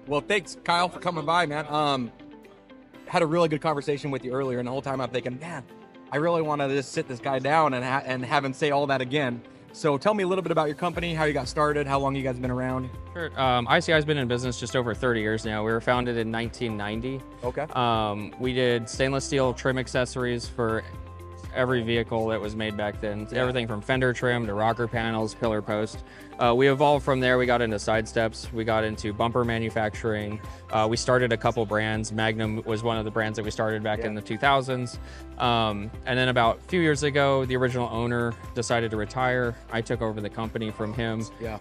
Well, thanks, Kyle, for coming by, man. Had a really good conversation with you earlier, and the whole time I'm thinking, man, I really want to just sit this guy down and have him say all that again. So tell me a little bit about your company, how you got started, how long you guys been around. Sure. ICI has been in business just over 30 years now. We were founded in 1990. Okay. We did stainless steel trim accessories for every vehicle that was made back then. Yeah. Everything from fender trim to rocker panels, pillar post. We evolved from there. We got into side steps. We got into bumper manufacturing. We started a couple brands. Magnum was one of the brands that we started back in the 2000s. And then about a few years ago, the original owner decided to retire. I took over the company from him. Yeah.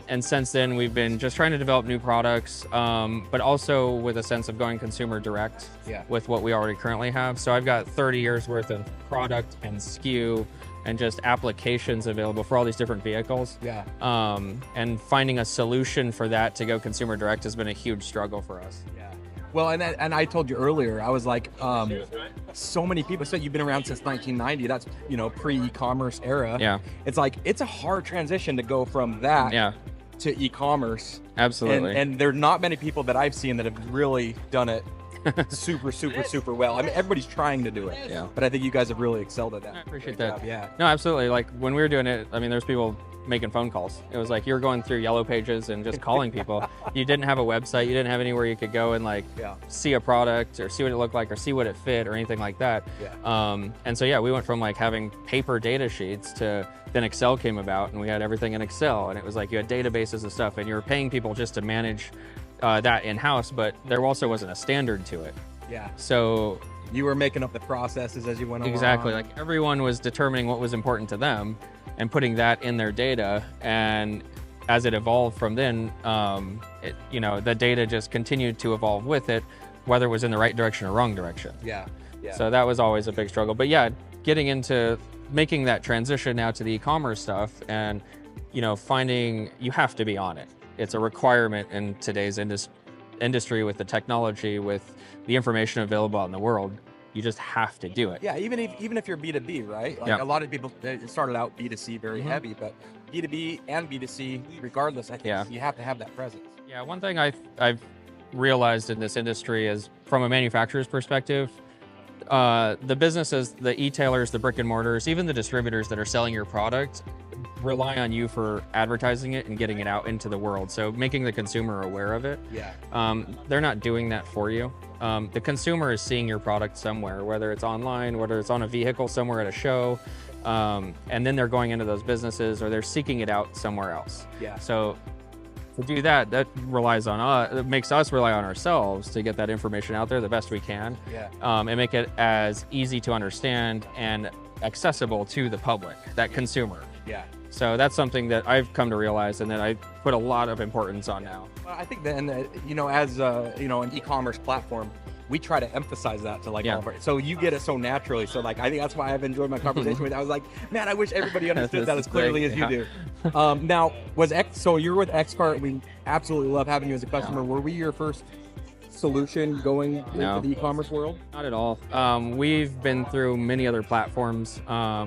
And since then, we've been just trying to develop new products, but also with a sense of going consumer direct with what we already currently have. So I've got 30 years worth of product and SKU and just applications available for all these different vehicles. Yeah. And finding a solution for that to go consumer direct has been a huge struggle for us. Yeah. Well, and I told you earlier, I was like, so many people said you've been around since 1990. That's, pre-e-commerce era. Yeah. It's like, it's a hard transition to go from that to e-commerce. Absolutely. And there are not many people that I've seen that have really done it super well. I mean, everybody's trying to do it. Yeah. But I think you guys have really excelled at that. I appreciate Great that. job, yeah. No, absolutely. Like when we were doing it, I mean, there's people making phone calls. It was like you're going through yellow pages and just calling people. You didn't have a website. You didn't have anywhere you could go and see a product or see what it looked like or see what it fit or anything like that. Yeah. And so, we went from like having paper data sheets to then Excel came about and we had everything in Excel. And it was like you had databases and stuff and you were paying people just to manage that in-house, but there also wasn't a standard to it. Yeah. So you were making up the processes as you went along. Exactly. Like everyone was determining what was important to them and putting that in their data. And as it evolved from then, the data just continued to evolve with it, whether it was in the right direction or wrong direction. Yeah. Yeah. So that was always a big struggle. But getting into making that transition now to the e-commerce stuff and, finding you have to be on it. It's a requirement in today's industry with the technology, with the information available out in the world. You just have to do it. Yeah, even if you're B2B, right? Like a lot of people, they started out B2C very heavy, but B2B and B2C, regardless, I think you have to have that presence. Yeah, one thing I've realized in this industry is from a manufacturer's perspective, the businesses, the e-tailers, the brick and mortars, even the distributors that are selling your product rely on you for advertising it and getting it out into the world. So making the consumer aware of it. Yeah. They're not doing that for you. The consumer is seeing your product somewhere, whether it's online, whether it's on a vehicle somewhere at a show, and then they're going into those businesses or they're seeking it out somewhere else. Yeah. So to do that, relies on us. It makes us rely on ourselves to get that information out there the best we can. Yeah. And make it as easy to understand and accessible to the public, that consumer. Yeah. So that's something that I've come to realize and that I put a lot of importance on now. Well, I think then, as an e-commerce platform, we try to emphasize that to all of our, so you get it so naturally. So I think that's why I've enjoyed my conversation with you. I was like, man, I wish everybody understood that as clearly as you do. Now, so you're with Xcart. We absolutely love having you as a customer. Were we your first solution going into the e-commerce world? Not at all. We've been through many other platforms.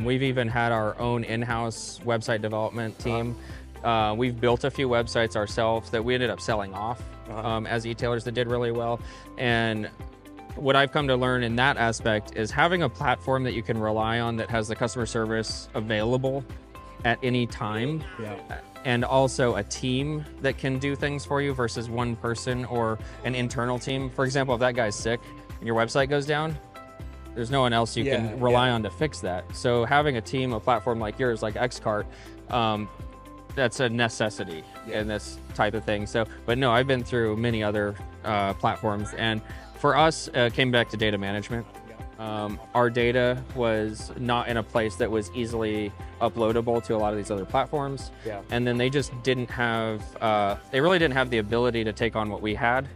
We've even had our own in-house website development team. We've built a few websites ourselves that we ended up selling off as e-tailers that did really well. And what I've come to learn in that aspect is having a platform that you can rely on that has the customer service available at any time. Yeah. And also a team that can do things for you versus one person or an internal team. For example, if that guy's sick and your website goes down, there's no one else you can rely on to fix that. So having a team, a platform like yours, like Xcart, that's a necessity in this type of thing. So, but no, I've been through many other platforms, and for us, it came back to data management. Our data was not in a place that was easily uploadable to a lot of these other platforms. Yeah. And then they just didn't have, they really didn't have the ability to take on what we had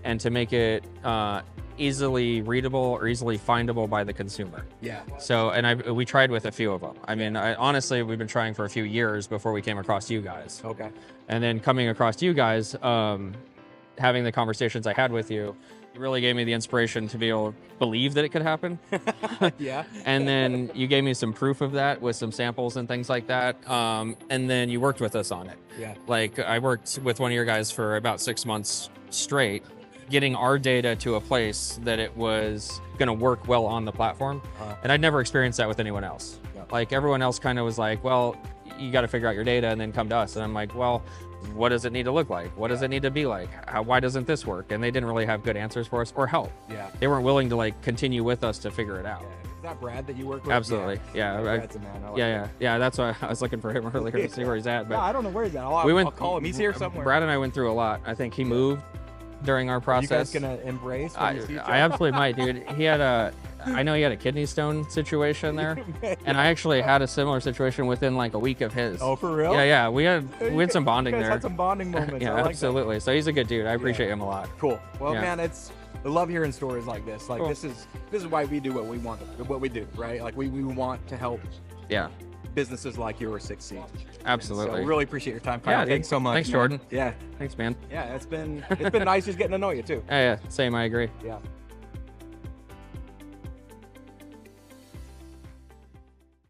and to make it easily readable or easily findable by the consumer. Yeah. So, and we tried with a few of them. I mean, honestly, we've been trying for a few years before we came across you guys. Okay. And then coming across you guys, having the conversations I had with you, you really gave me the inspiration to be able to believe that it could happen. Yeah. And then you gave me some proof of that with some samples and things like that. And then you worked with us on it. Yeah. Like I worked with one of your guys for about 6 months straight, getting our data to a place that it was going to work well on the platform. And I'd never experienced that with anyone else. Yeah. Like everyone else kind of was like, well, you got to figure out your data and then come to us. And I'm like, well, what does it need to look like? What does it need to be like? Why doesn't this work? And they didn't really have good answers for us or help. Yeah. They weren't willing to like continue with us to figure it out. Yeah. Is that Brad that you work with? Absolutely. Yeah. Brad's a man. I like that. Yeah. That's why I was looking for him earlier to see where he's at. But No, I don't know where he's at. I'll call him. He's here somewhere. Brad and I went through a lot. I think he moved during our process. You guys gonna embrace when you see each other? I absolutely might, dude. I know he had a kidney stone situation there, and I actually had a similar situation within like a week of his. Oh, for real? Yeah. We had some bonding you guys there. had some bonding moments. Yeah, I like absolutely. That. So he's a good dude. I appreciate him a lot. Cool. Well, Yeah. man, I love hearing stories like this. Like Cool. this is why we do what we do, right? Like we want to help Yeah, businesses like yours succeed. absolutely. So really appreciate your time, Kyle. Yeah, dude. Thanks so much. Thanks, man. Jordan. Yeah. Thanks, man. Yeah, it's been nice just getting to know you too. Yeah, same. I agree. Yeah.